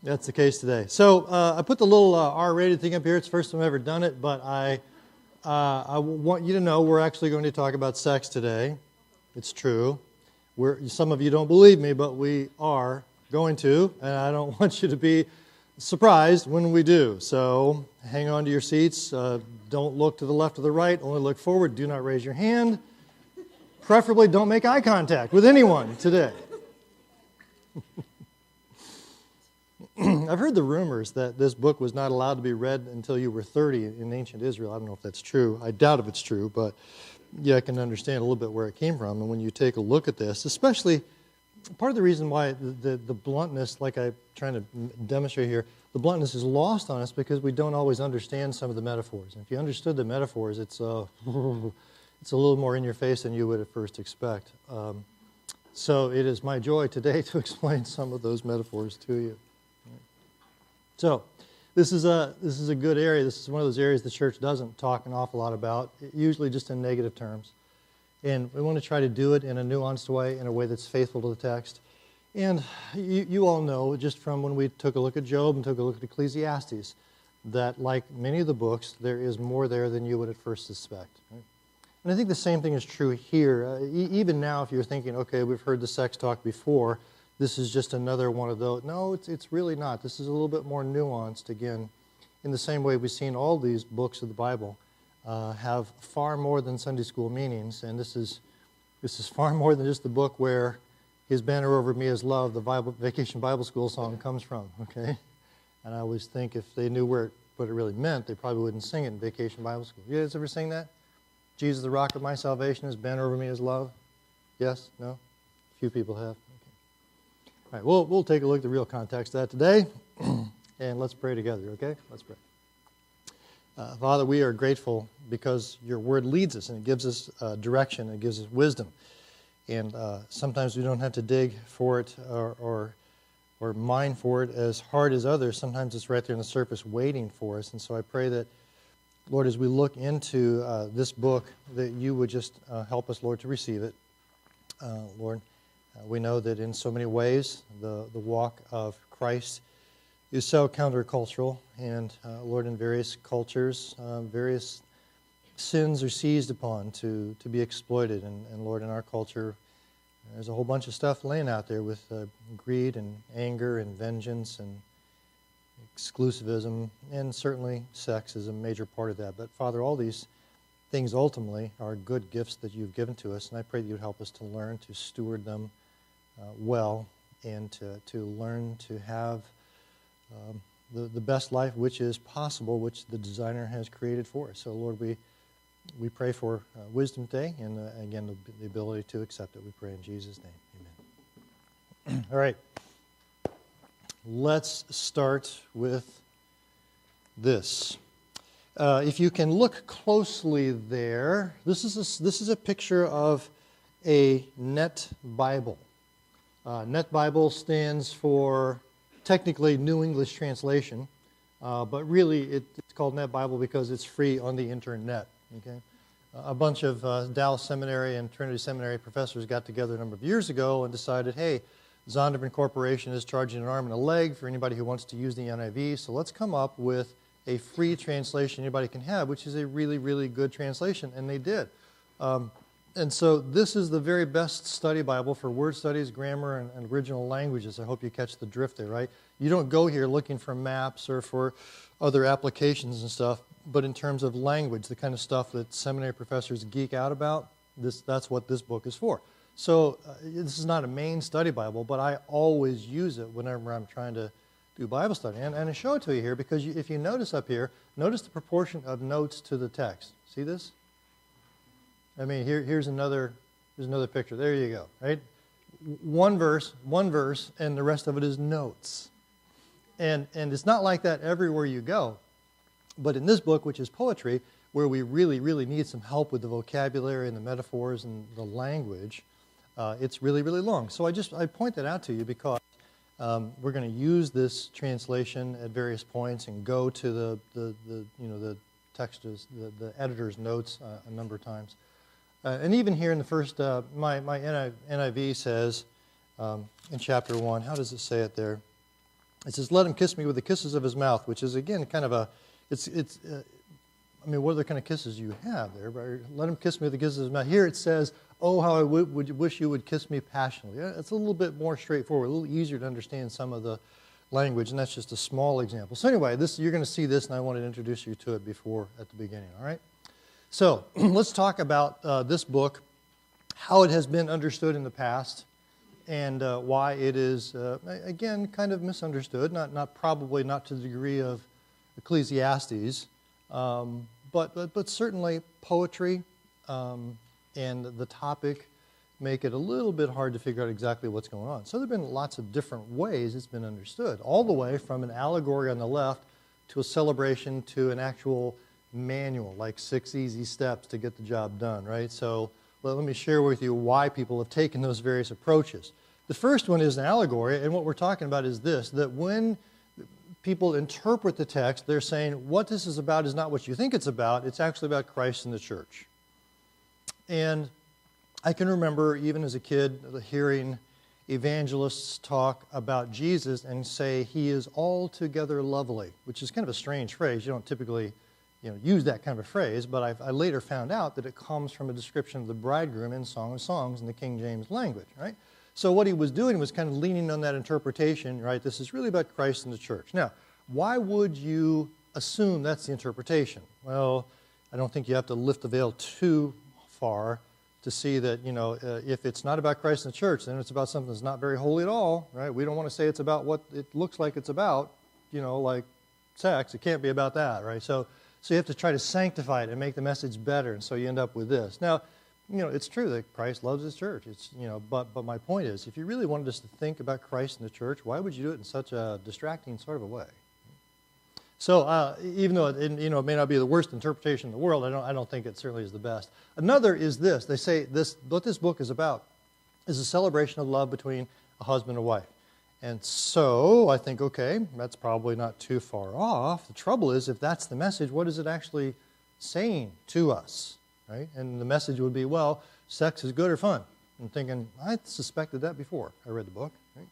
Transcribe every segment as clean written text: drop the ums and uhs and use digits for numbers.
That's the case today. So I put the little R-rated thing up here. It's the first time I've ever done it, but I want you to know we're actually going to talk about sex today. It's true. Some of you don't believe me, but we are going to, and I don't want you to be surprised when we do. So hang on to your seats. Don't look to the left or the right. Only look forward. Do not raise your hand. Preferably don't make eye contact with anyone today. I've heard the rumors that this book was not allowed to be read until you were 30 in ancient Israel. I don't know if that's true. I doubt if it's true, but yeah, I can understand a little bit where it came from. And when you take a look at this, especially part of the reason why the bluntness, like I'm trying to demonstrate here, the bluntness is lost on us because we don't always understand some of the metaphors. And if you understood the metaphors, it's a little more in your face than you would at first expect. So it is my joy today to explain some of those metaphors to you. So this is a good area. This is one of those areas the church doesn't talk an awful lot about, usually just in negative terms. And we want to try to do it in a nuanced way, in a way that's faithful to the text. And you all know, just from when we took a look at Job and took a look at Ecclesiastes, that like many of the books, there is more there than you would at first suspect. Right? And I think the same thing is true here. Even now, if you're thinking, okay, we've heard the sex talk before, this is just another one of those. No, it's really not. This is a little bit more nuanced, again, in the same way we've seen all these books of the Bible have far more than Sunday school meanings, and this is far more than just the book where His banner over me is love, the Vacation Bible School song comes from, okay? And I always think if they knew what it really meant, they probably wouldn't sing it in Vacation Bible School. You guys ever sing that? Jesus, the rock of my salvation, His banner over me is love? Yes? No? A few people have. All right, we'll take a look at the real context of that today, and let's pray together, okay? Let's pray. Father, we are grateful because your word leads us, and it gives us direction, it gives us wisdom. And sometimes we don't have to dig for it or mine for it as hard as others. Sometimes it's right there on the surface waiting for us. And so I pray that, Lord, as we look into this book, that you would just help us, Lord, to receive it. Lord, we know that in so many ways the walk of Christ is so countercultural, and Lord, in various cultures, various sins are seized upon to be exploited, and Lord, in our culture, there's a whole bunch of stuff laying out there with greed and anger and vengeance and exclusivism, and certainly sex is a major part of that. But Father, all these things ultimately are good gifts that you've given to us, and I pray that you'd help us to learn to steward them well, and to learn to have the best life which is possible, which the designer has created for us. So Lord, we pray for wisdom today, and again, the ability to accept it. We pray in Jesus' name. Amen. All right. Let's start with this. If you can look closely there, this is a picture of a Net Bible. Net Bible stands for technically New English Translation, but really it's called Net Bible because it's free on the internet. Okay, a bunch of Dallas Seminary and Trinity Seminary professors got together a number of years ago and decided, hey, Zondervan Corporation is charging an arm and a leg for anybody who wants to use the NIV, so let's come up with a free translation anybody can have, which is a really, really good translation, and they did. And so this is the very best study Bible for word studies, grammar, and original languages. I hope you catch the drift there, right? You don't go here looking for maps or for other applications and stuff, but in terms of language, the kind of stuff that seminary professors geek out about, that's what this book is for. So this is not a main study Bible, but I always use it whenever I'm trying to do Bible study. And I show it to you here because if you notice up here, notice the proportion of notes to the text. See this? I mean, here's another picture. There you go, right? One verse, and the rest of it is notes. And it's not like that everywhere you go. But in this book, which is poetry, where we really, really need some help with the vocabulary and the metaphors and the language, it's really, really long. So I point that out to you because we're going to use this translation at various points and go to the text, the editor's notes a number of times. And even here in the first, my NIV says in chapter 1, how does it say it there? It says, "Let him kiss me with the kisses of his mouth," which is, again, kind of a, I mean, what other kind of kisses you have there? Right? Let him kiss me with the kisses of his mouth. Here it says, "Oh, how I would wish you would kiss me passionately." Yeah, it's a little bit more straightforward, a little easier to understand some of the language, and that's just a small example. So anyway, you're going to see this, and I wanted to introduce you to it before at the beginning, all right? So let's talk about this book, how it has been understood in the past, and why it is, again, kind of misunderstood, probably not to the degree of Ecclesiastes, but certainly poetry and the topic make it a little bit hard to figure out exactly what's going on. So there have been lots of different ways it's been understood, all the way from an allegory on the left to a celebration to an actual manual, like 6 easy steps to get the job done, right? So let me share with you why people have taken those various approaches. The first one is an allegory, and what we're talking about is this, that when people interpret the text, they're saying what this is about is not what you think it's actually about Christ and the church. And I can remember, even as a kid, hearing evangelists talk about Jesus and say he is altogether lovely, which is kind of a strange phrase. You don't typically use that kind of a phrase, but I later found out that it comes from a description of the bridegroom in Song of Songs in the King James language, right? So what he was doing was kind of leaning on that interpretation, right? This is really about Christ and the church. Now, why would you assume that's the interpretation? Well, I don't think you have to lift the veil too far to see that, if it's not about Christ and the church, then it's about something that's not very holy at all, right? We don't want to say it's about what it looks like it's about, like sex. It can't be about that, right? So you have to try to sanctify it and make the message better, and so you end up with this. Now, it's true that Christ loves his church. But my point is, if you really wanted us to think about Christ and the church, why would you do it in such a distracting sort of a way? So even though it may not be the worst interpretation in the world, I don't think it certainly is the best. Another is this. They say what this book is about is a celebration of love between a husband and a wife. And so I think, okay, that's probably not too far off. The trouble is, if that's the message, what is it actually saying to us? Right? And the message would be, well, sex is good or fun. I'm thinking, I suspected that before I read the book. Right?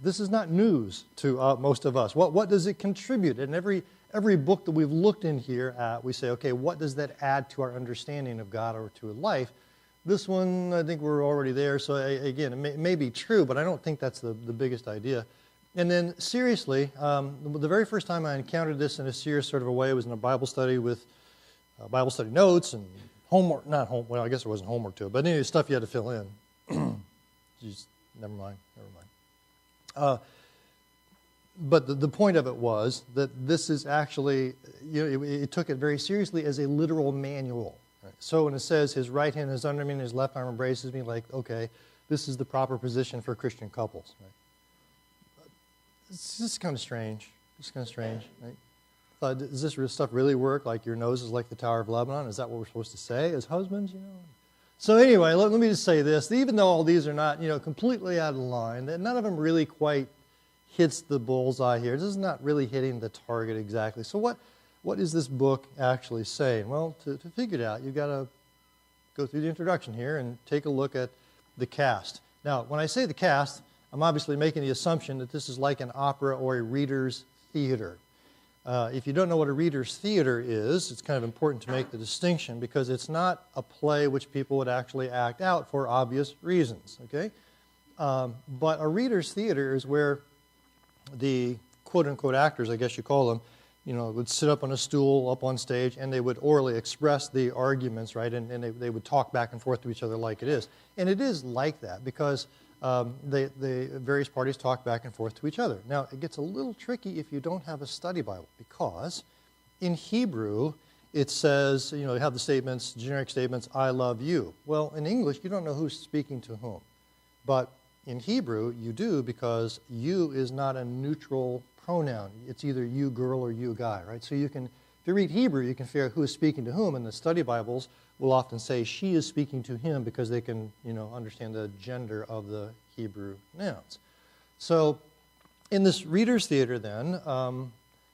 This is not news to most of us. What does it contribute? And every book that we've looked in here at, we say, okay, what does that add to our understanding of God or to life? This one, I think we're already there. So again, it may be true, but I don't think that's the biggest idea. And then seriously, the very first time I encountered this in a serious sort of a way was in a Bible study with Bible study notes and homework. Well, I guess there wasn't homework to it, but anyway, stuff you had to fill in. Never mind. But the point of it was that this is actually, it took it very seriously as a literal manual. Right? So when it says his right hand is under me and his left arm embraces me, like, okay, this is the proper position for Christian couples. Right? It's just kind of strange. Right? Does this stuff really work? Like your nose is like the Tower of Lebanon? Is that what we're supposed to say as husbands? So anyway, let me just say this. Even though all these are not, completely out of line, that none of them really quite hits the bullseye here. This is not really hitting the target exactly. So what is this book actually saying? Well, to figure it out, you've got to go through the introduction here and take a look at the cast. Now, when I say the cast, I'm obviously making the assumption that this is like an opera or a reader's theater. If you don't know what a reader's theater is, it's kind of important to make the distinction because it's not a play which people would actually act out for obvious reasons, okay? But a reader's theater is where the quote-unquote actors, I guess you call them, would sit up on a stool up on stage and they would orally express the arguments, right? And they would talk back and forth to each other like it is. And it is like that because the various parties talk back and forth to each other. Now, it gets a little tricky if you don't have a study Bible because in Hebrew, it says, you have the statements, generic statements, I love you. Well, in English, you don't know who's speaking to whom. But in Hebrew, you do because you is not a neutral pronoun. It's either you girl or you guy, right? So if you read Hebrew, you can figure out who is speaking to whom, and the study Bibles will often say she is speaking to him because they can, understand the gender of the Hebrew nouns. So in this reader's theater then,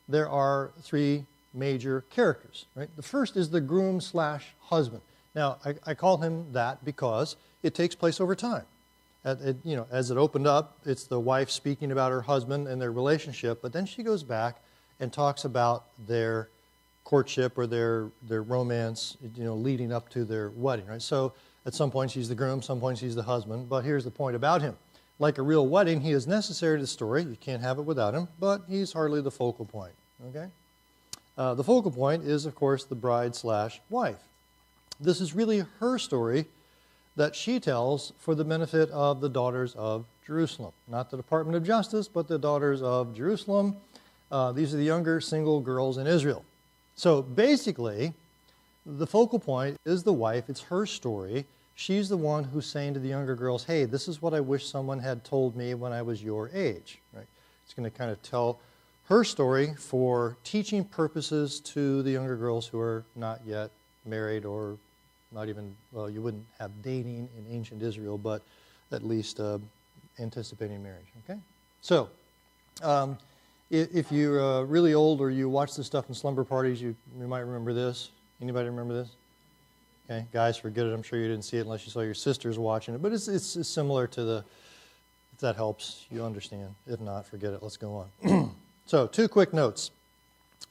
there are three major characters, right? The first is the groom/husband. Now, I call him that because it takes place over time. as it opened up, it's the wife speaking about her husband and their relationship, but then she goes back and talks about their courtship or their romance, leading up to their wedding, right? So at some point she's the groom, some point she's the husband, but here's the point about him. Like a real wedding, he is necessary to the story. You can't have it without him, but he's hardly the focal point, okay? The focal point is, of course, the bride/wife. This is really her story that she tells for the benefit of the daughters of Jerusalem. Not the Department of Justice, but the daughters of Jerusalem. These are the younger single girls in Israel. So basically, the focal point is the wife. It's her story. She's the one who's saying to the younger girls, hey, this is what I wish someone had told me when I was your age. Right? It's going to kind of tell her story for teaching purposes to the younger girls who are not yet married or not even, well, you wouldn't have dating in ancient Israel, but at least anticipating marriage, okay? So, if you're really old or you watch this stuff in slumber parties, you might remember this. Anybody remember this? Okay, guys, forget it. I'm sure you didn't see it unless you saw your sisters watching it, but it's similar to the, if that helps, you understand. If not, forget it. Let's go on. So, 2 quick notes.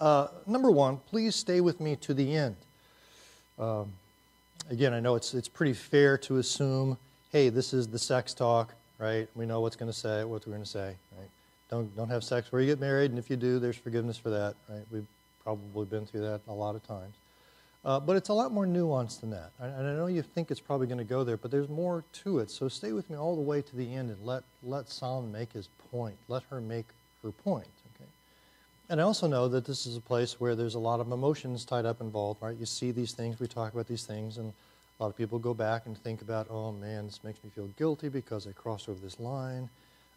Number 1, please stay with me to the end. Again, I know it's pretty fair to assume, hey, this is the sex talk, right? We know what we're going to say, right? Don't have sex before you get married, and if you do, there's forgiveness for that, right? We've probably been through that a lot of times. But it's a lot more nuanced than that. And I know you think it's probably going to go there, but there's more to it. So stay with me all the way to the end and let Solomon make his point. Let her make her point, okay? And I also know that this is a place where there's a lot of emotions tied up involved, right? You see these things, we talk about these things, and a lot of people go back and think about, oh man, this makes me feel guilty because I crossed over this line,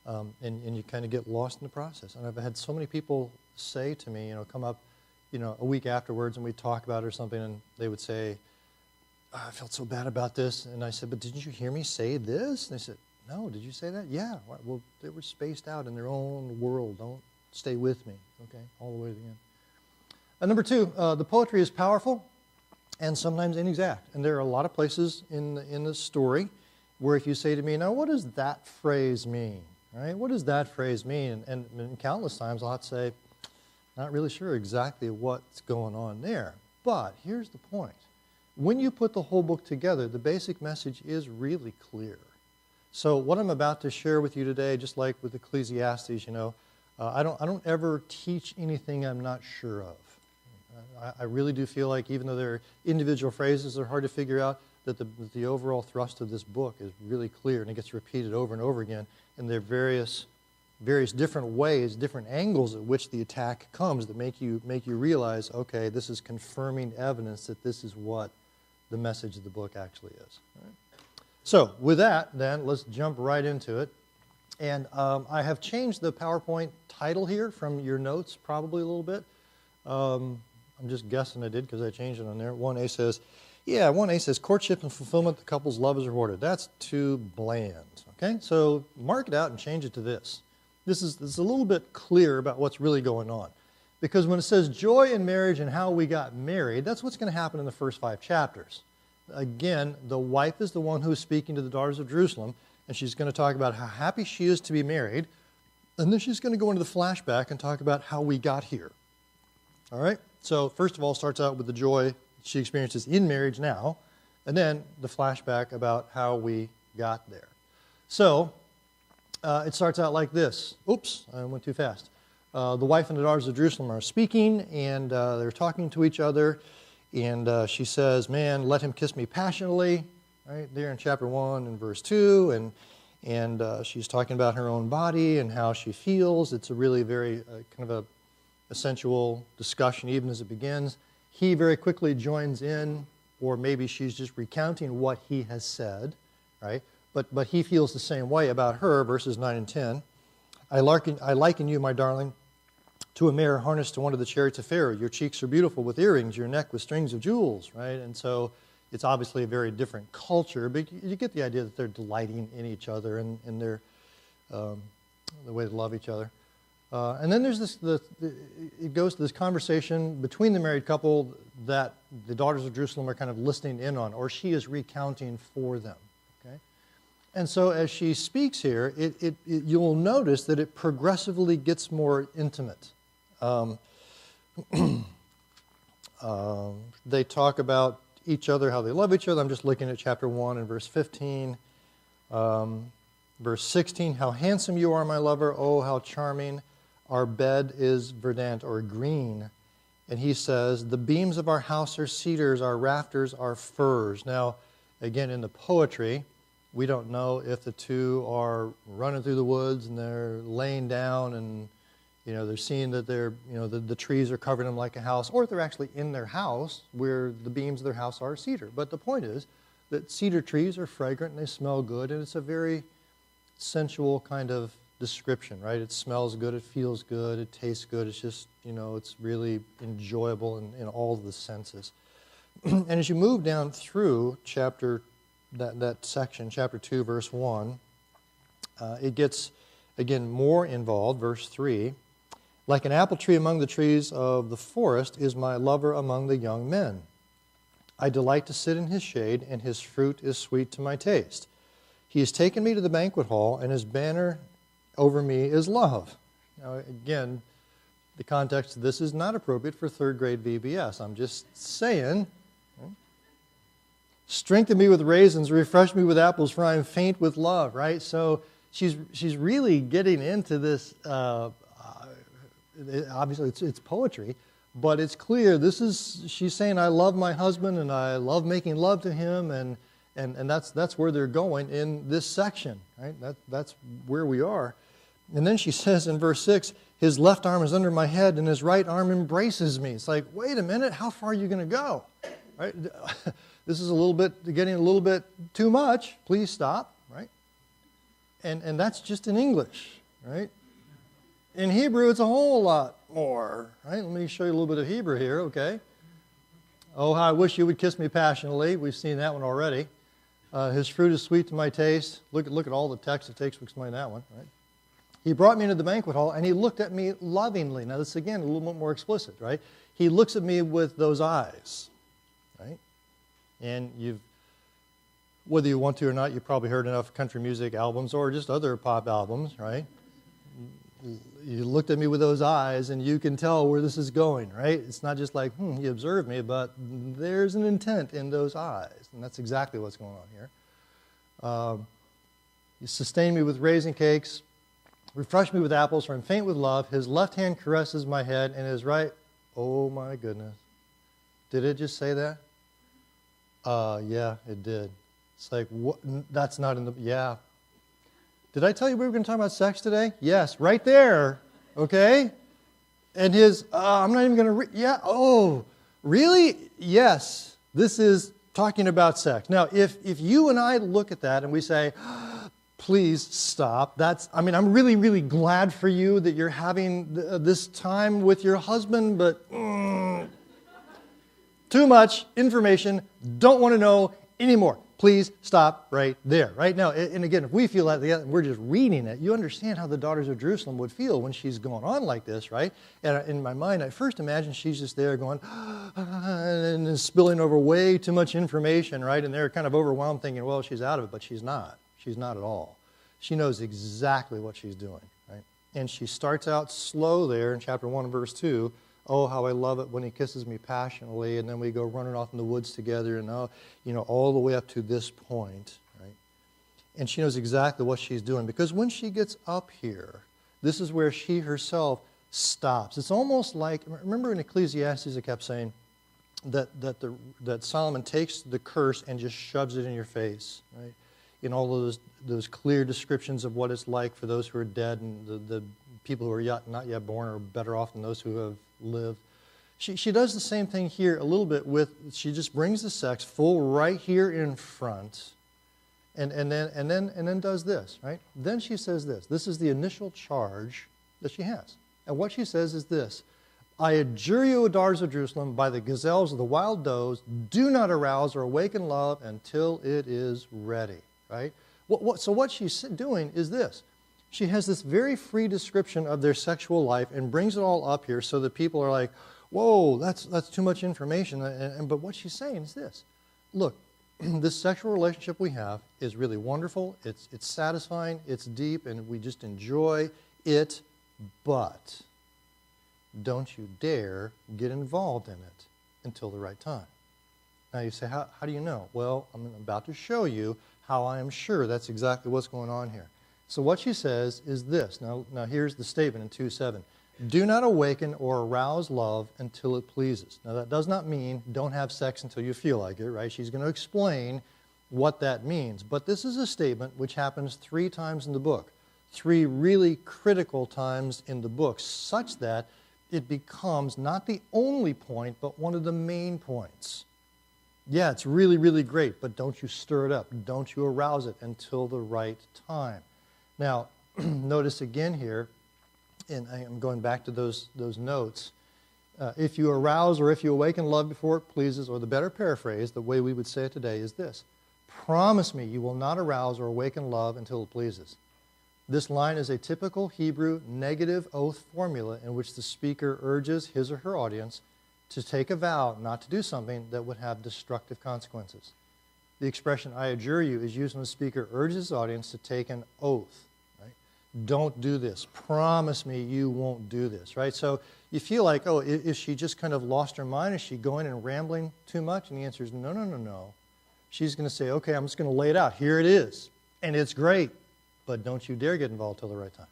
and you kind of get lost in the process. And I've had so many people say to me, come up, a week afterwards, and we talk about it or something, and they would say, oh, I felt so bad about this, and I said, but didn't you hear me say this? And they said, no, did you say that? Yeah, well, they were spaced out in their own world. Don't stay with me, okay, all the way to the end. Number 2, the poetry is powerful and sometimes inexact. And there are a lot of places in the story where if you say to me, now what does that phrase mean, right? What does that phrase mean? And countless times I'll have to say, not really sure exactly what's going on there. But here's the point. When you put the whole book together, the basic message is really clear. So what I'm about to share with you today, just like with Ecclesiastes, I don't ever teach anything I'm not sure of. I really do feel like even though there are individual phrases that are hard to figure out, that the overall thrust of this book is really clear, and it gets repeated over and over again, and there are various different ways, different angles at which the attack comes that make you realize, okay, this is confirming evidence that this is what the message of the book actually is. Right? So with that, then, let's jump right into it. And I have changed the PowerPoint title here from your notes probably a little bit. I'm just guessing I did because I changed it on there. 1A says, courtship and fulfillment, the couple's love is rewarded. That's too bland, okay? So mark it out and change it to this. This is a little bit clearer about what's really going on. Because when it says joy in marriage and how we got married, that's what's going to happen in the first 5 chapters. Again, the wife is the one who's speaking to the daughters of Jerusalem, and she's going to talk about how happy she is to be married, and then she's going to go into the flashback and talk about how we got here. All right? So first of all, starts out with the joy she experiences in marriage now, and then the flashback about how we got there. So it starts out like this. Oops, I went too fast. The wife and the daughters of Jerusalem are speaking, and they're talking to each other, and she says, man, let him kiss me passionately, right there in chapter 1 and verse 2, and she's talking about her own body and how she feels. It's a really very kind of a sensual discussion even as it begins. He very quickly joins in, or maybe she's just recounting what he has said, right? But he feels the same way about her, verses 9 and 10. I liken you, my darling, to a mare harnessed to one of the chariots of Pharaoh. Your cheeks are beautiful with earrings, your neck with strings of jewels, right? And so it's obviously a very different culture, but you get the idea that they're delighting in each other and their the way they love each other. And then there's it goes to this conversation between the married couple that the daughters of Jerusalem are kind of listening in on, or she is recounting for them. Okay? And so as she speaks here, you'll notice that it progressively gets more intimate. They talk about each other, how they love each other. I'm just looking at chapter 1 and verse 15. Verse 16, how handsome you are, my lover. Oh, how charming. Our bed is verdant or green. And he says, the beams of our house are cedars, our rafters are firs. Now, again, in the poetry, we don't know if the two are running through the woods and they're laying down and, they're seeing that the trees are covering them like a house, or if they're actually in their house where the beams of their house are cedar. But the point is that cedar trees are fragrant and they smell good, and it's a very sensual kind of description, right? It smells good, it feels good, it tastes good. It's just, it's really enjoyable in all of the senses. And as you move down through that section, chapter 2, verse 1, it gets, again, more involved. Verse 3, like an apple tree among the trees of the forest is my lover among the young men. I delight to sit in his shade, and his fruit is sweet to my taste. He has taken me to the banquet hall, and his banner over me is love. Now, again, the context of this is not appropriate for third grade VBS. I'm just saying, strengthen me with raisins, refresh me with apples, for I am faint with love, right? So she's really getting into this, obviously it's poetry, but it's clear she's saying, I love my husband and I love making love to him, and that's where they're going in this section, right? That's where we are. And then she says in verse 6, his left arm is under my head and his right arm embraces me. It's like, wait a minute, how far are you going to go? Right? This is getting a little bit too much. Please stop, right? And that's just in English, right? In Hebrew, it's a whole lot more, right? Let me show you a little bit of Hebrew here, okay? Oh, how I wish you would kiss me passionately. We've seen that one already. His fruit is sweet to my taste. Look at all the text it takes to explain that one, right? He brought me into the banquet hall, and he looked at me lovingly. Now, this is, again, a little bit more explicit, right? He looks at me with those eyes, right? And whether you want to or not, you've probably heard enough country music albums or just other pop albums, right? You looked at me with those eyes, and you can tell where this is going, right? It's not just like, he observed me, but there's an intent in those eyes, and that's exactly what's going on here. You sustained me with raisin cakes, refresh me with apples, for I'm faint with love. His left hand caresses my head, and his right, oh my goodness. Did it just say that? Yeah, it did. It's like, what? That's not in the, yeah. Did I tell you we were going to talk about sex today? Yes, right there, okay? And his, I'm not even going to, yeah, oh, really? Yes, this is talking about sex. Now, if you and I look at that and we say, please stop. I'm really, really glad for you that you're having this time with your husband, but too much information, don't want to know anymore. Please stop right there, right? Now, and again, if we feel like we're just reading it, you understand how the daughters of Jerusalem would feel when she's going on like this, right? And in my mind, I first imagine she's just there going, and spilling over way too much information, right? And they're kind of overwhelmed thinking, well, she's out of it, but she's not. She's not at all. She knows exactly what she's doing, right? And she starts out slow there in chapter 1 and verse 2. Oh, how I love it when he kisses me passionately, and then we go running off in the woods together, and all the way up to this point, right? And she knows exactly what she's doing, because when she gets up here, this is where she herself stops. It's almost like, remember in Ecclesiastes it kept saying that Solomon takes the curse and just shoves it in your face, right? In all of those clear descriptions of what it's like for those who are dead, and the people who are not yet born are better off than those who have lived. She does the same thing here a little bit she just brings the sex full right here in front, and then does this, right? Then she says this. This is the initial charge that she has. And what she says is this: I adjure you, O daughters of Jerusalem, by the gazelles of the wild does, do not arouse or awaken love until it is ready, right? So what she's doing is this. She has this very free description of their sexual life and brings it all up here so that people are like, whoa, that's too much information. But what she's saying is this. Look, this sexual relationship we have is really wonderful, it's satisfying, it's deep, and we just enjoy it, but don't you dare get involved in it until the right time. Now you say, how do you know? Well, I'm about to show you how I am sure that's exactly what's going on here. So what she says is this. Now here's the statement in 2:7. Do not awaken or arouse love until it pleases. Now that does not mean don't have sex until you feel like it, right? She's going to explain what that means. But this is a statement which happens 3 times in the book. 3 really critical times in the book, such that it becomes not the only point, but one of the main points. Yeah, it's really, really great, but don't you stir it up. Don't you arouse it until the right time. Now, notice again here, and I'm going back to those notes. If you arouse or if you awaken love before it pleases, or the better paraphrase, the way we would say it today is this: promise me you will not arouse or awaken love until it pleases. This line is a typical Hebrew negative oath formula in which the speaker urges his or her audience to take a vow not to do something that would have destructive consequences. The expression, I adjure you, is used when the speaker urges his audience to take an oath. Right? Don't do this. Promise me you won't do this. Right? So you feel like, oh, is she just kind of lost her mind? Is she going and rambling too much? And the answer is no, no, no, no. She's going to say, okay, I'm just going to lay it out. Here it is. And it's great. But don't you dare get involved till the right time.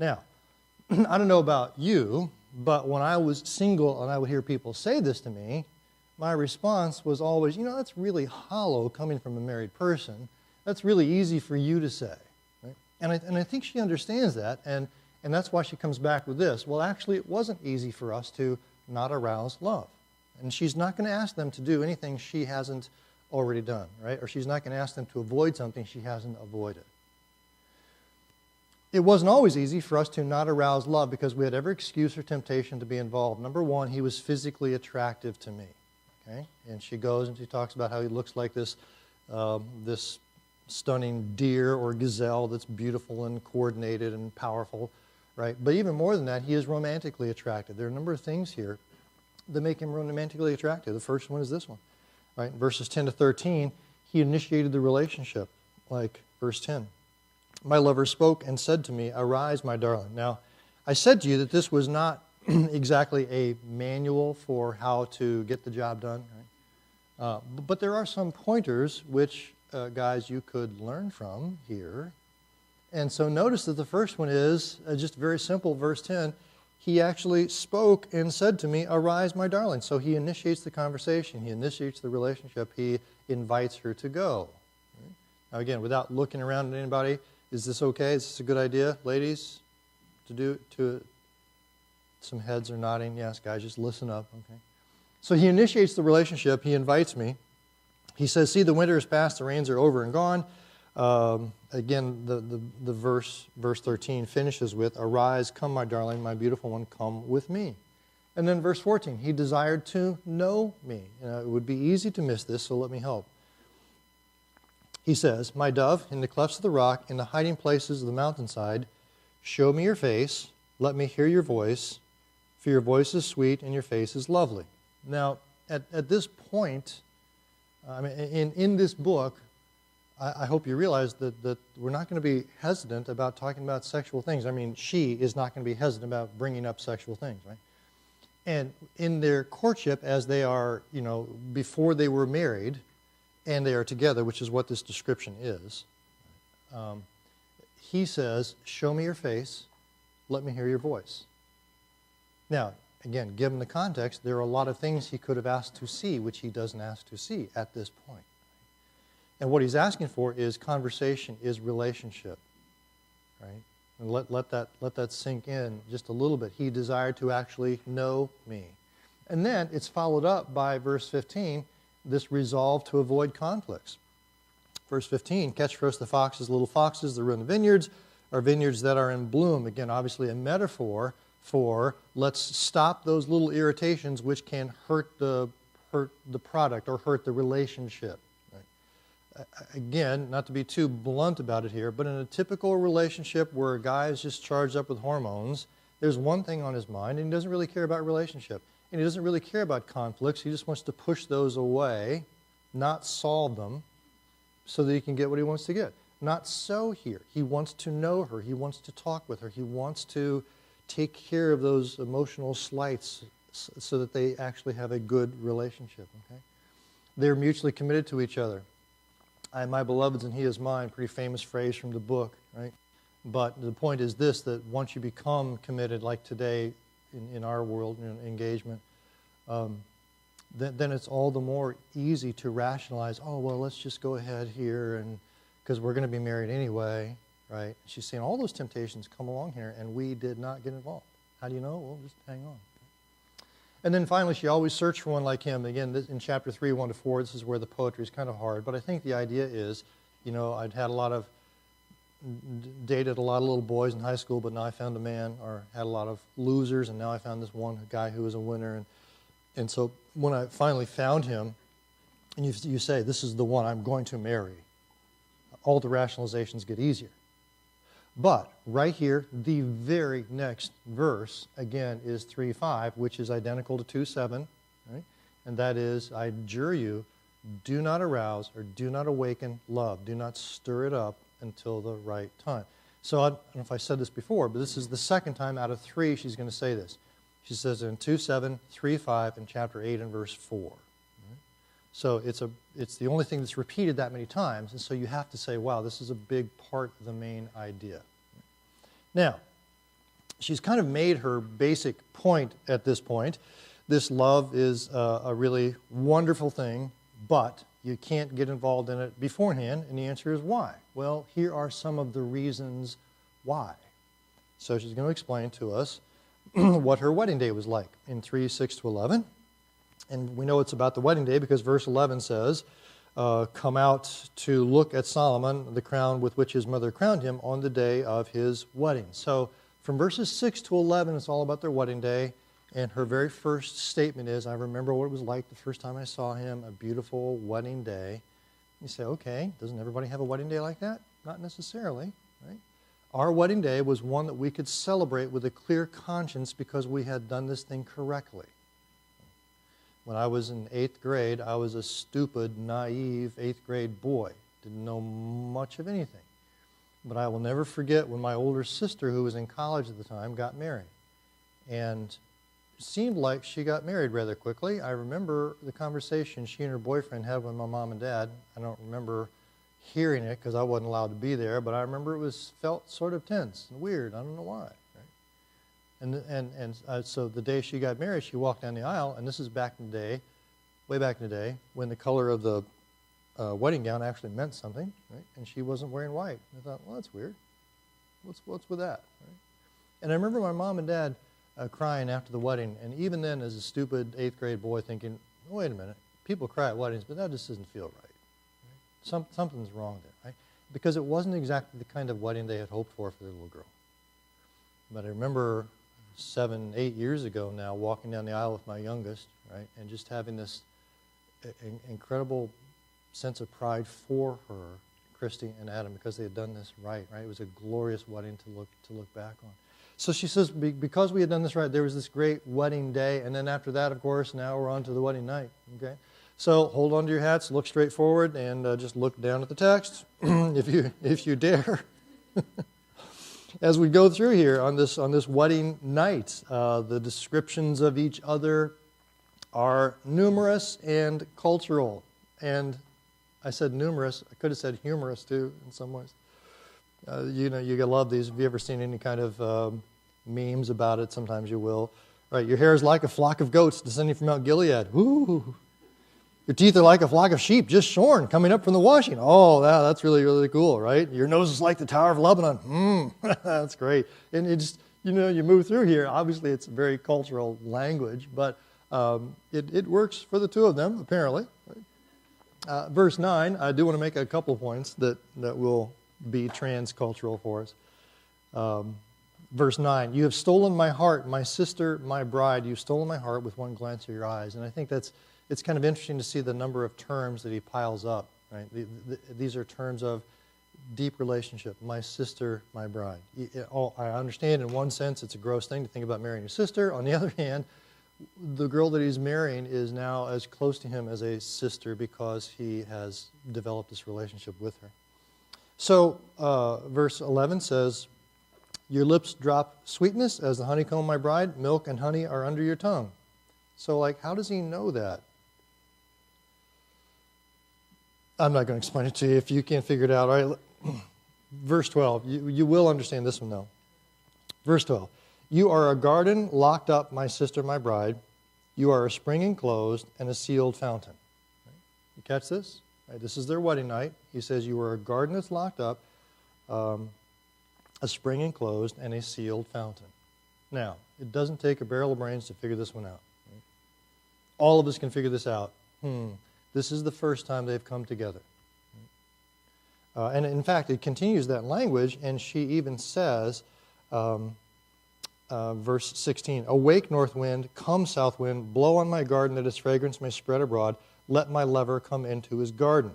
Right? Now, I don't know about you, but when I was single and I would hear people say this to me, my response was always, you know, that's really hollow coming from a married person. That's really easy for you to say. Right? And I think she understands that, and that's why she comes back with this. Well, actually, it wasn't easy for us to not arouse love. And she's not going to ask them to do anything she hasn't already done, right? Or she's not going to ask them to avoid something she hasn't avoided. It wasn't always easy for us to not arouse love because we had every excuse or temptation to be involved. Number one, he was physically attractive to me. Okay? And she goes and she talks about how he looks like this stunning deer or gazelle that's beautiful and coordinated and powerful, right? But even more than that, he is romantically attractive. There are a number of things here that make him romantically attractive. The first one is this one, right? Verses 10 to 13, he initiated the relationship, like verse 10. My lover spoke and said to me, arise, my darling. Now, I said to you that this was not exactly a manual for how to get the job done, right? But there are some pointers which, guys, you could learn from here. And so notice that the first one is just very simple, verse 10. He actually spoke and said to me, arise, my darling. So he initiates the conversation. He initiates the relationship. He invites her to go. Right? Now, again, without looking around at anybody, is this okay? Is this a good idea, ladies, to do? Some heads are nodding. Yes, guys, just listen up. Okay. So he initiates the relationship. He invites me. He says, see, the winter is past, the rains are over and gone. Again, the verse 13 finishes with, arise, come, my darling, my beautiful one, come with me. And then verse 14, he desired to know me. It would be easy to miss this, so let me help. He says, my dove, in the clefts of the rock, in the hiding places of the mountainside, show me your face, let me hear your voice, for your voice is sweet and your face is lovely. Now, at this point, in this book, I hope you realize that we're not going to be hesitant about talking about sexual things. I mean, she is not going to be hesitant about bringing up sexual things, right? And in their courtship, as they are, before they were married, and they are together, which is what this description is, he says, show me your face, let me hear your voice. Now, again, given the context, there are a lot of things he could have asked to see, which he doesn't ask to see at this point. And what he's asking for is conversation, is relationship, right? And let that sink in just a little bit. He desired to actually know me. And then it's followed up by verse 15, this resolve to avoid conflicts. Verse 15, catch for us the foxes, little foxes that ruin the vineyards, or vineyards that are in bloom. Again, obviously a metaphor for let's stop those little irritations which can hurt the product or hurt the relationship. Right? Again, not to be too blunt about it here, but in a typical relationship where a guy is just charged up with hormones, there's one thing on his mind, and he doesn't really care about relationship. And he doesn't really care about conflicts. He just wants to push those away not solve them, so that he can get what he wants to get. Not so here. He wants to know her. He wants to talk with her. He wants to take care of those emotional slights so that they actually have a good relationship. Okay? They're mutually committed to each other. I am my beloved's and he is mine, pretty famous phrase from the book, right? But the point is this, that once you become committed, like today in our world, in engagement, then it's all the more easy to rationalize, oh, well, let's just go ahead here, and because we're going to be married anyway, right? She's saying all those temptations come along here, and we did not get involved. How do you know? Well, just hang on. And then finally, she always searched for one like him. Again, in chapter 3, 1-4, this is where the poetry is kind of hard. But I think the idea is, I'd had dated a lot of little boys in high school, but now I found a man, or had a lot of losers, and now I found this one guy who was a winner. And so when I finally found him, and you say, this is the one I'm going to marry, all the rationalizations get easier. But right here, the very next verse, again, is 3:5, which is identical to 2:7, right? And that is, I adjure you, do not arouse or do not awaken love. Do not stir it up until the right time. So I don't know if I said this before, but this is the second time out of 3 she's going to say this. She says it in 2:7, 3:5, and chapter 8 and verse 4. Right? So it's the only thing that's repeated that many times, and so you have to say, wow, this is a big part of the main idea. Now, she's kind of made her basic point at this point. This love is a really wonderful thing, but you can't get involved in it beforehand, and the answer is why? Well, here are some of the reasons why. So she's going to explain to us what her wedding day was like in 3:6-11. And we know it's about the wedding day because verse 11 says, come out to look at Solomon, the crown with which his mother crowned him on the day of his wedding. So from verses 6-11, it's all about their wedding day. And her very first statement is, I remember what it was like the first time I saw him, a beautiful wedding day. You say, okay, doesn't everybody have a wedding day like that? Not necessarily, right? Our wedding day was one that we could celebrate with a clear conscience because we had done this thing correctly. When I was in 8th grade, I was a stupid, naive 8th grade boy. Didn't know much of anything. But I will never forget when my older sister, who was in college at the time, got married. And it seemed like she got married rather quickly. I remember the conversation she and her boyfriend had with my mom and dad. I don't remember hearing it because I wasn't allowed to be there, but I remember it felt sort of tense and weird. I don't know why. So the day she got married, she walked down the aisle, and this is back in the day, way back in the day, when the color of the wedding gown actually meant something, right? And she wasn't wearing white. I thought, well, that's weird. What's with that? Right? And I remember my mom and dad crying after the wedding, and even then, as a stupid 8th grade boy, thinking, oh, wait a minute, people cry at weddings, but that just doesn't feel right. Something's wrong there, right? Because it wasn't exactly the kind of wedding they had hoped for their little girl. But I remember 7, 8 years ago now, walking down the aisle with my youngest, right, and just having this incredible sense of pride for her, Christy and Adam, because they had done this right. It was a glorious wedding to look back on. So she says, because we had done this right, there was this great wedding day, and then after that, of course, now we're on to the wedding night. Okay, so hold on to your hats, look straight forward, and just look down at the text, if you dare. As we go through here on this wedding night, the descriptions of each other are numerous and cultural. And I said numerous. I could have said humorous too in some ways. You love these. Have you ever seen any kind of memes about it? Sometimes you will. Right, your hair is like a flock of goats descending from Mount Gilead. Ooh. Your teeth are like a flock of sheep just shorn, coming up from the washing. Oh, that's really, really cool, right? Your nose is like the Tower of Lebanon. That's great. And it just, you move through here. Obviously, it's a very cultural language, but it works for the two of them, apparently. Right? Verse 9, I do want to make a couple of points that will be transcultural for us. Verse 9, you have stolen my heart, my sister, my bride. You've stolen my heart with one glance of your eyes. And I think it's kind of interesting to see the number of terms that he piles up. Right? These are terms of deep relationship. My sister, my bride. I understand in one sense it's a gross thing to think about marrying your sister. On the other hand, the girl that he's marrying is now as close to him as a sister because he has developed this relationship with her. So verse 11 says, your lips drop sweetness as the honeycomb, my bride. Milk and honey are under your tongue. So, like, how does he know that? I'm not going to explain it to you if you can't figure it out. All right. Verse 12. You will understand this one, though. Verse 12. You are a garden locked up, my sister, my bride. You are a spring enclosed and a sealed fountain. You catch this? Right, this is their wedding night. He says you are a garden that's locked up, a spring enclosed, and a sealed fountain. Now, it doesn't take a barrel of brains to figure this one out. Right? All of us can figure this out. This is the first time they've come together. And in fact, it continues that language, and she even says, verse 16, awake, north wind, come, south wind, blow on my garden that its fragrance may spread abroad. Let my lover come into his garden.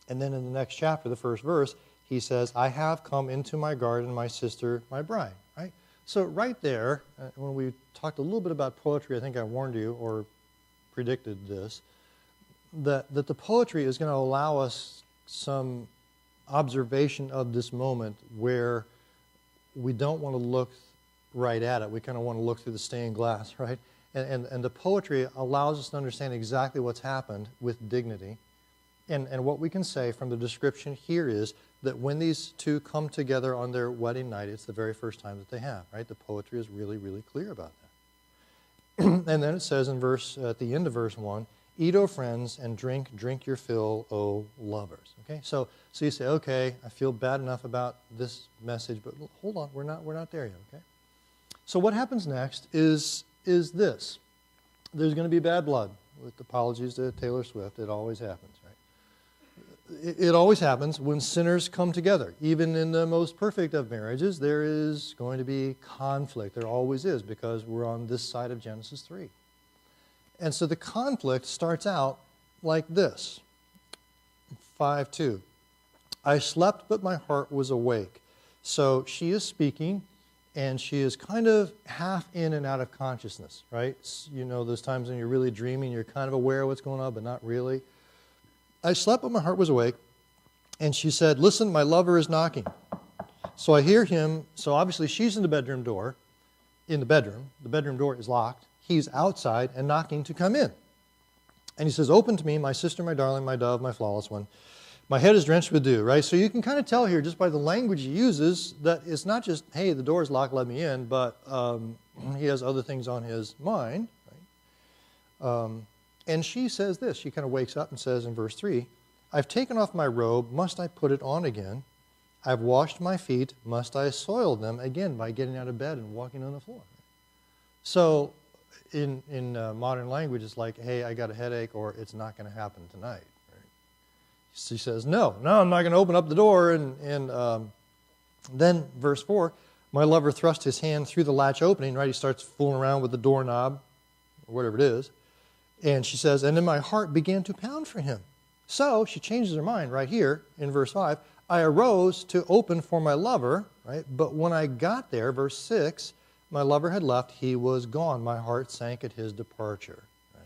And then in the next chapter, the first verse, he says, I have come into my garden, my sister, my bride. Right? So right there, when we talked a little bit about poetry, I think I warned you or predicted this, that the poetry is going to allow us some observation of this moment where we don't want to look right at it. We kind of want to look through the stained glass, right? And the poetry allows us to understand exactly what's happened with dignity. And what we can say from the description here is that when these two come together on their wedding night, it's the very first time that they have, right? The poetry is really, really clear about that. And then it says at the end of verse 1, eat, O friends, and drink your fill, O lovers. Okay, so you say, okay, I feel bad enough about this message, but hold on, we're not there yet. Okay, so what happens next is this: there's going to be bad blood. With apologies to Taylor Swift, it always happens, right? It always happens when sinners come together. Even in the most perfect of marriages, there is going to be conflict. There always is, because we're on this side of Genesis 3. And so the conflict starts out like this. 5:2. I slept, but my heart was awake. So she is speaking, and she is kind of half in and out of consciousness, right? You know, those times when you're really dreaming, you're kind of aware of what's going on, but not really. I slept, but my heart was awake. And she said, listen, my lover is knocking. So I hear him. So obviously she's in the bedroom door, in the bedroom. The bedroom door is locked. He's outside and knocking to come in. And he says, open to me, my sister, my darling, my dove, my flawless one. My head is drenched with dew, right? So you can kind of tell here just by the language he uses that it's not just, hey, the door's locked, let me in, but he has other things on his mind. Right? And she says this. She kind of wakes up and says in verse 3, I've taken off my robe, must I put it on again? I've washed my feet, must I soil them again by getting out of bed and walking on the floor? So in modern language, it's like, hey, I got a headache, or it's not going to happen tonight. Right? She says, no, I'm not going to open up the door. And then verse 4, my lover thrust his hand through the latch opening, right? He starts fooling around with the doorknob, or whatever it is. And she says, and then my heart began to pound for him. So she changes her mind right here in verse 5. I arose to open for my lover, right? But when I got there, verse 6, my lover had left, he was gone. My heart sank at his departure. Right?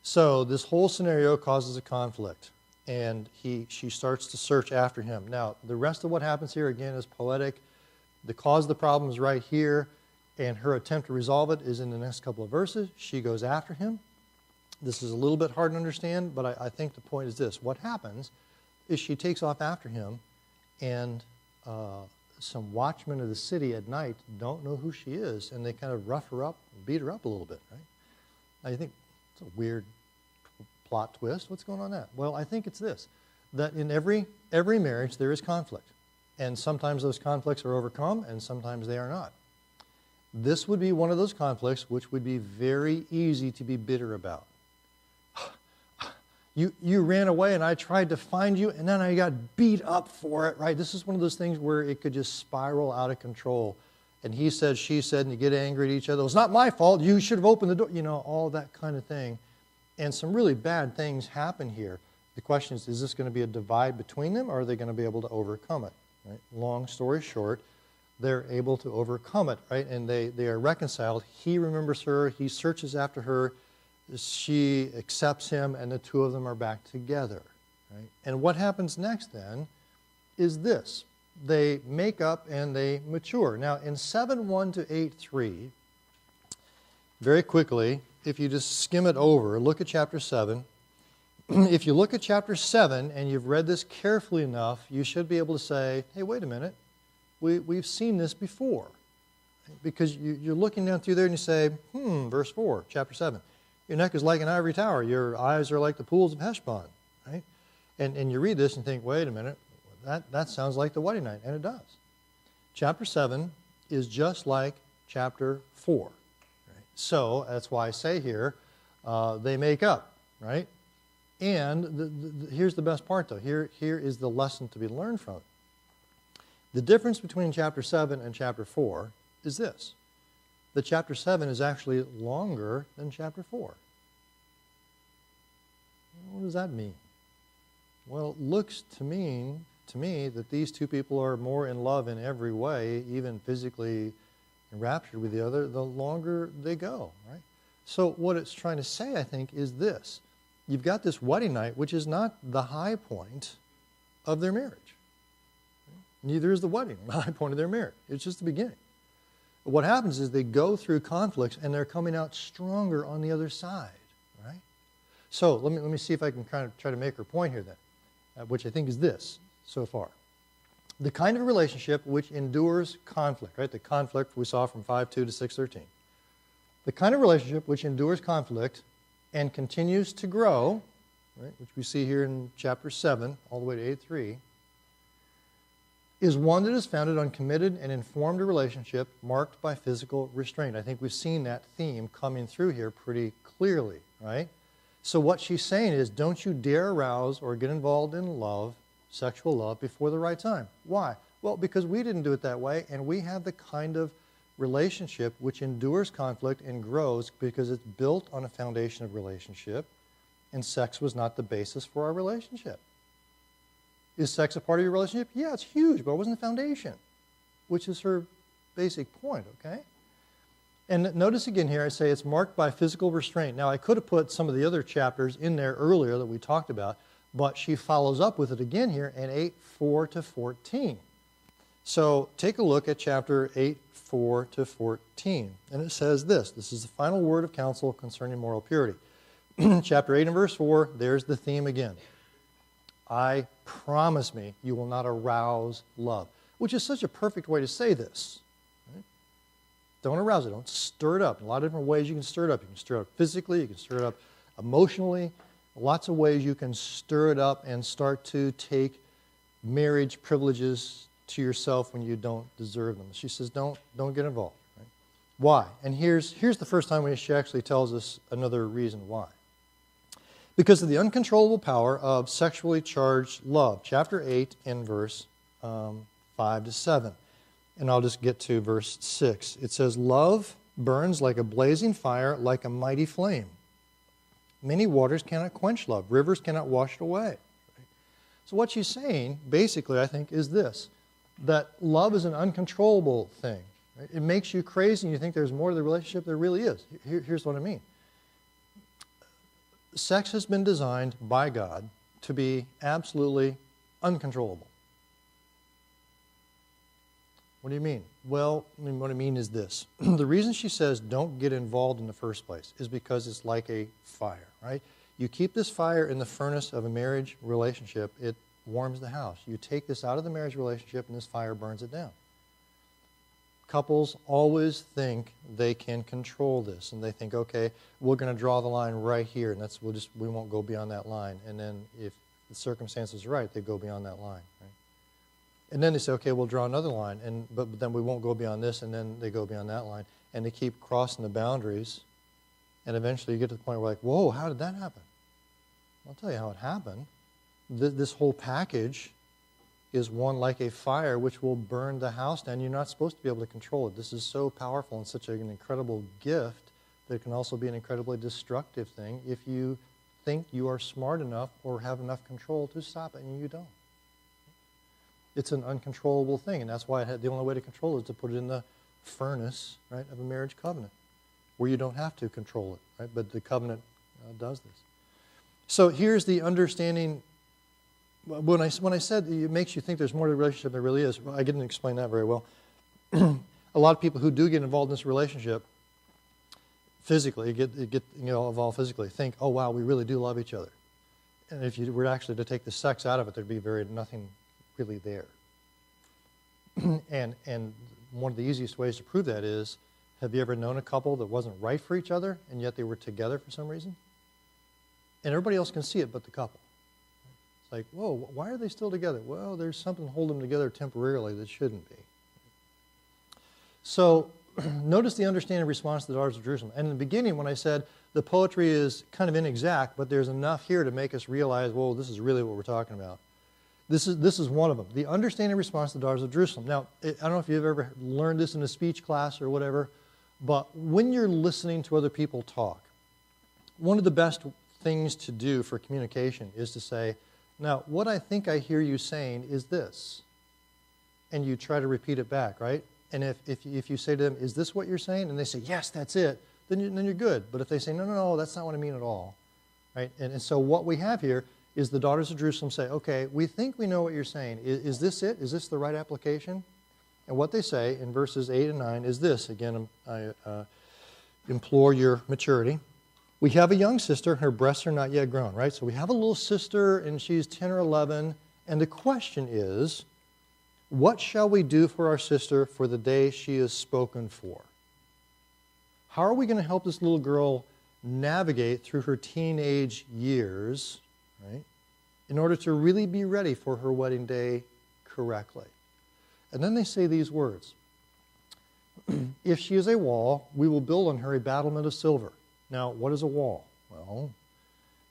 So this whole scenario causes a conflict, and she starts to search after him. Now, the rest of what happens here, again, is poetic. The cause of the problem is right here, and her attempt to resolve it is in the next couple of verses. She goes after him. This is a little bit hard to understand, but I think the point is this. What happens is she takes off after him, and some watchmen of the city at night don't know who she is, and they kind of rough her up, beat her up a little bit, right? Now you think, it's a weird plot twist. What's going on there? Well, I think it's this, that in every marriage there is conflict, and sometimes those conflicts are overcome, and sometimes they are not. This would be one of those conflicts which would be very easy to be bitter about. You ran away and I tried to find you and then I got beat up for it, right? This is one of those things where it could just spiral out of control. And he said, she said, and you get angry at each other. It's not my fault. You should have opened the door. You know, all that kind of thing. And some really bad things happen here. The question is this going to be a divide between them, or are they going to be able to overcome it? Right? Long story short, they're able to overcome it, right? And they are reconciled. He remembers her. He searches after her. She accepts him, and the two of them are back together, right? And what happens next then is this. They make up and they mature. Now, in 7:1 to 8:3, very quickly, if you just skim it over, look at chapter 7. If you look at chapter 7 and you've read this carefully enough, you should be able to say, hey, wait a minute. We've seen this before. Because you're looking down through there and you say, verse 4, chapter 7. Your neck is like an ivory tower. Your eyes are like the pools of Heshbon. Right? And you read this and think, wait a minute, that sounds like the wedding night. And it does. Chapter 7 is just like chapter 4. Right? So that's why I say here, they make up. Right? And here's the best part, though. Here is the lesson to be learned from it. The difference between chapter 7 and chapter 4 is this. That chapter 7 is actually longer than chapter 4. What does that mean? Well, it looks to me that these two people are more in love in every way, even physically enraptured with the other, the longer they go, right? So what it's trying to say, I think, is this. You've got this wedding night, which is not the high point of their marriage. Neither is the wedding the high point of their marriage. It's just the beginning. What happens is they go through conflicts and they're coming out stronger on the other side, right? So let me see if I can kind of try to make her point here then, which I think is this so far. The kind of relationship which endures conflict, right? The conflict we saw from 5:2 to 6:13. The kind of relationship which endures conflict and continues to grow, right, which we see here in chapter 7 all the way to 8:3, is one that is founded on committed and informed relationship marked by physical restraint. I think we've seen that theme coming through here pretty clearly, right? So what she's saying is, don't you dare arouse or get involved in love, sexual love, before the right time. Why? Well, because we didn't do it that way, and we have the kind of relationship which endures conflict and grows because it's built on a foundation of relationship, and sex was not the basis for our relationship. Is sex a part of your relationship? Yeah, it's huge, but it wasn't the foundation, which is her basic point, okay? And notice again here, I say it's marked by physical restraint. Now, I could have put some of the other chapters in there earlier that we talked about, but she follows up with it again here in 8:4 to 14. So take a look at chapter 8:4 to 14. And it says this. This is the final word of counsel concerning moral purity. Chapter 8 and verse 4, there's the theme again. I promise me you will not arouse love, which is such a perfect way to say this. Right? Don't arouse it. Don't stir it up. In a lot of different ways you can stir it up. You can stir it up physically. You can stir it up emotionally. Lots of ways you can stir it up and start to take marriage privileges to yourself when you don't deserve them. She says, don't get involved. Right? Why? And here's the first time when she actually tells us another reason why. Because of the uncontrollable power of sexually charged love. Chapter 8 and verse 5 to 7. And I'll just get to verse 6. It says, love burns like a blazing fire, like a mighty flame. Many waters cannot quench love. Rivers cannot wash it away. So what she's saying, basically, I think, is this. That love is an uncontrollable thing. Right? It makes you crazy and you think there's more to the relationship there really is. Here's what I mean. Sex has been designed by God to be absolutely uncontrollable. What do you mean? Well, what I mean is this. The reason she says don't get involved in the first place is because it's like a fire, right? You keep this fire in the furnace of a marriage relationship, it warms the house. You take this out of the marriage relationship and this fire burns it down. Couples always think they can control this, and they think, okay, we're going to draw the line right here, and we won't go beyond that line. And then if the circumstances are right, they go beyond that line. Right? And then they say, okay, we'll draw another line, but then we won't go beyond this, and then they go beyond that line, and they keep crossing the boundaries, and eventually you get to the point where like, whoa, how did that happen? I'll tell you how it happened. This whole package is one like a fire which will burn the house down. You're not supposed to be able to control it. This is so powerful and such an incredible gift that it can also be an incredibly destructive thing if you think you are smart enough or have enough control to stop it, and you don't. It's an uncontrollable thing, and that's why the only way to control it is to put it in the furnace, right, of a marriage covenant, where you don't have to control it, right? But the covenant does this. So here's the understanding. When I said it makes you think there's more to the relationship than there really is, I didn't explain that very well. A lot of people who do get involved in this relationship physically, get involved physically, think, oh wow, we really do love each other. And if you were actually to take the sex out of it, there'd be nothing really there. and one of the easiest ways to prove that is, have you ever known a couple that wasn't right for each other, and yet they were together for some reason? And everybody else can see it but the couple. It's like, whoa, why are they still together? Well, there's something holding them together temporarily that shouldn't be. So notice the understanding response to the daughters of Jerusalem. And in the beginning, when I said the poetry is kind of inexact, but there's enough here to make us realize, whoa, this is really what we're talking about. This is one of them. The understanding response to the daughters of Jerusalem. Now, I don't know if you've ever learned this in a speech class or whatever, but when you're listening to other people talk, one of the best things to do for communication is to say, now, what I think I hear you saying is this. And you try to repeat it back, right? And if you say to them, is this what you're saying? And they say, yes, that's it. Then you're good. But if they say, no, that's not what I mean at all, right? And so what we have here is the daughters of Jerusalem say, okay, we think we know what you're saying. Is this it? Is this the right application? And what they say in verses 8 and 9 is this. Again, I implore your maturity. We have a young sister, and her breasts are not yet grown, right? So we have a little sister, and she's 10 or 11, and the question is, what shall we do for our sister for the day she is spoken for? How are we going to help this little girl navigate through her teenage years, right, in order to really be ready for her wedding day correctly? And then they say these words. If she is a wall, we will build on her a battlement of silver. Now, what is a wall? Well,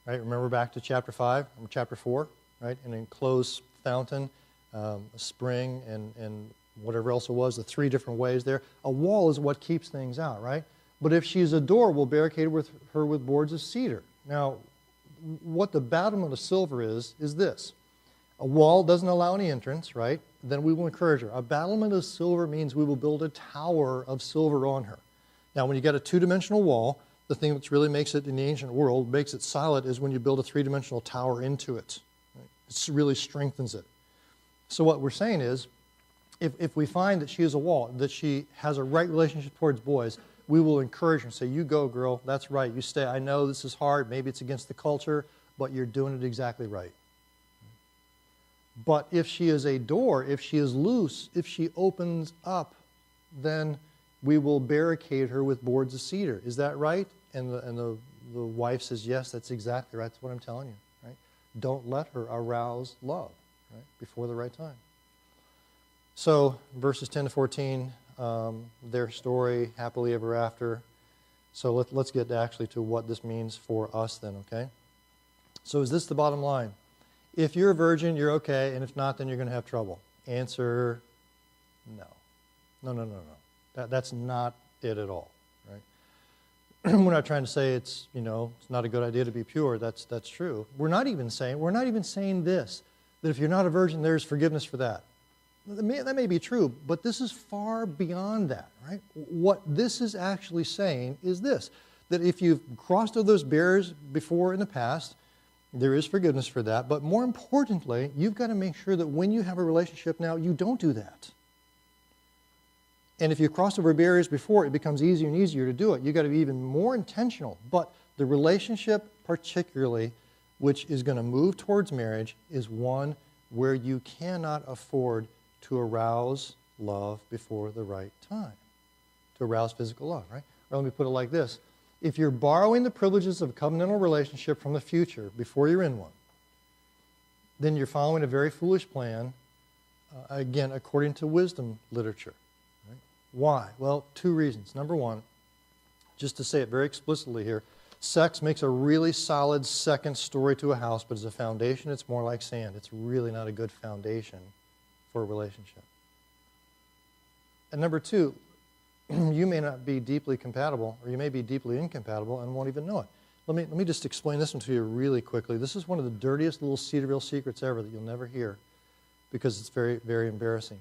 right, remember back to chapter 5, or chapter 4, right? An enclosed fountain, a spring, and whatever else it was, the 3 different ways there. A wall is what keeps things out, right? But if she's a door, we'll barricade her with boards of cedar. Now, what the battlement of silver is this. A wall doesn't allow any entrance, right? Then we will encourage her. A battlement of silver means we will build a tower of silver on her. Now, when you get a 2-dimensional wall, the thing that really makes it in the ancient world, makes it solid, is when you build a 3-dimensional tower into it. Right? It really strengthens it. So what we're saying is, if we find that she is a wall, that she has a right relationship towards boys, we will encourage her and say, you go, girl, that's right, you stay. I know this is hard, maybe it's against the culture, but you're doing it exactly right. But if she is a door, if she is loose, if she opens up, then we will barricade her with boards of cedar. Is that right? And the wife says, yes, that's exactly right. That's what I'm telling you. Right? Don't let her arouse love, right, before the right time. So verses 10 to 14, their story, happily ever after. So let's get actually to what this means for us then, okay? So is this the bottom line? If you're a virgin, you're okay, and if not, then you're going to have trouble. Answer, no. No. That's not it at all, right? We're not trying to say it's not a good idea to be pure. That's true. We're not even saying this, that if you're not a virgin, there's forgiveness for that. That may be true, but this is far beyond that, right? What this is actually saying is this, that if you've crossed over those barriers before in the past, there is forgiveness for that, but more importantly, you've got to make sure that when you have a relationship now, you don't do that. And if you've crossed over barriers before, it becomes easier and easier to do it. You've got to be even more intentional. But the relationship particularly, which is going to move towards marriage, is one where you cannot afford to arouse love before the right time, to arouse physical love, right? Or let me put it like this. If you're borrowing the privileges of a covenantal relationship from the future before you're in one, then you're following a very foolish plan, again, according to wisdom literature. Right? Why? Well, 2 reasons. Number one, just to say it very explicitly here, sex makes a really solid second story to a house, but as a foundation, it's more like sand. It's really not a good foundation for a relationship. And number 2, you may not be deeply compatible, or you may be deeply incompatible and won't even know it. Let me just explain this one to you really quickly. This is one of the dirtiest little Cedarville secrets ever that you'll never hear. because it's very, very embarrassing.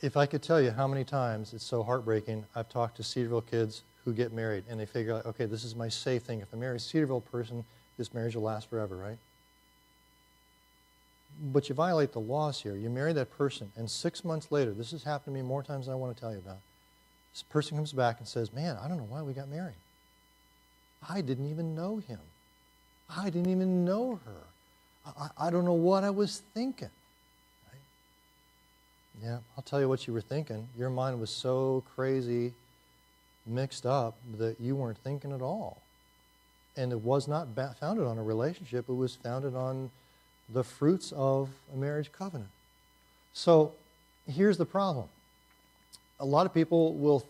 If I could tell you how many times it's so heartbreaking, I've talked to Cedarville kids who get married, and they figure out, okay, this is my safe thing. If I marry a Cedarville person, this marriage will last forever, right? But you violate the laws here. You marry that person, and 6 months later, this has happened to me more times than I want to tell you about. This person comes back and says, man, I don't know why we got married. I didn't even know him. I didn't even know her. I don't know what I was thinking. Right? Yeah, I'll tell you what you were thinking. Your mind was so crazy mixed up that you weren't thinking at all. And it was not founded on a relationship. It was founded on the fruits of a marriage covenant. So here's the problem. A lot of people will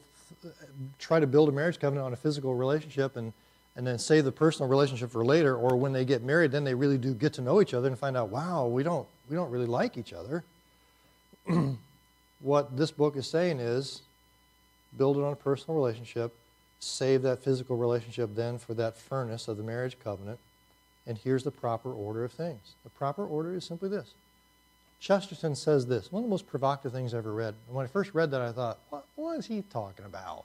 try to build a marriage covenant on a physical relationship and then save the personal relationship for later, or when they get married, then they really do get to know each other and find out, wow, we don't really like each other. What this book is saying is, build it on a personal relationship, save that physical relationship then for that furnace of the marriage covenant, and here's the proper order of things. The proper order is simply this. Chesterton says this, one of the most provocative things I ever read. And when I first read that, I thought, what is he talking about?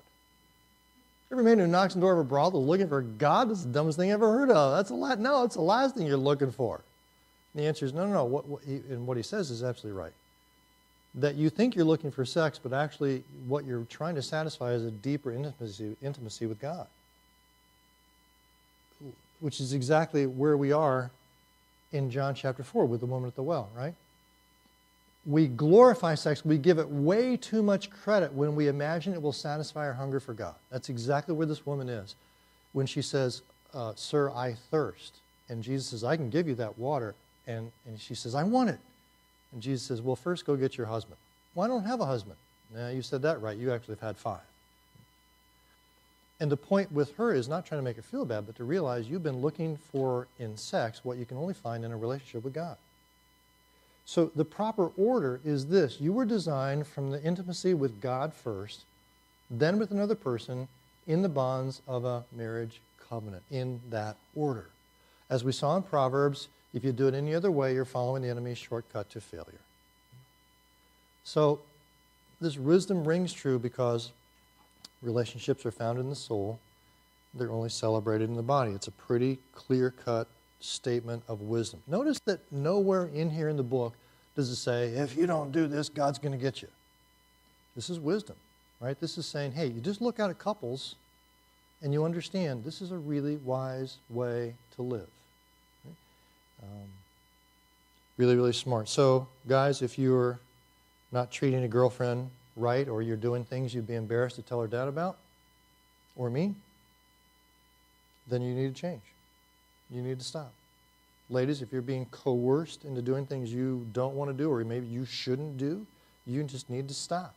Every man who knocks on the door of a brothel looking for God, that's the dumbest thing I've ever heard of. It's the last thing you're looking for. And the answer is no. What he says is absolutely right. That you think you're looking for sex, but actually what you're trying to satisfy is a deeper intimacy with God. Which is exactly where we are in John chapter 4 with the woman at the well, right? We glorify sex, we give it way too much credit when we imagine it will satisfy our hunger for God. That's exactly where this woman is. When she says, sir, I thirst. And Jesus says, I can give you that water. And she says, I want it. And Jesus says, well, first go get your husband. Well, I don't have a husband. Now, you said that right. You actually have had 5. And the point with her is not trying to make her feel bad, but to realize you've been looking for in sex what you can only find in a relationship with God. So the proper order is this. You were designed from the intimacy with God first, then with another person in the bonds of a marriage covenant, in that order. As we saw in Proverbs, if you do it any other way, you're following the enemy's shortcut to failure. So this wisdom rings true because relationships are found in the soul. They're only celebrated in the body. It's a pretty clear-cut statement of wisdom. Notice that nowhere in here in the book does it say, if you don't do this, God's going to get you. This is wisdom, right? This is saying, hey, you just look out at couples and you understand this is a really wise way to live. Right? Really, really smart. So, guys, if you're not treating a girlfriend right, or you're doing things you'd be embarrassed to tell her dad about, or me, then you need to change. You need to stop. Ladies, if you're being coerced into doing things you don't want to do, or maybe you shouldn't do, you just need to stop.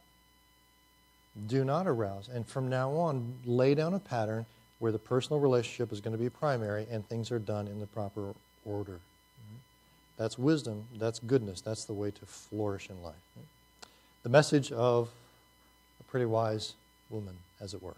Do not arouse. And from now on, lay down a pattern where the personal relationship is going to be primary and things are done in the proper order. That's wisdom. That's goodness. That's the way to flourish in life. The message of a pretty wise woman, as it were.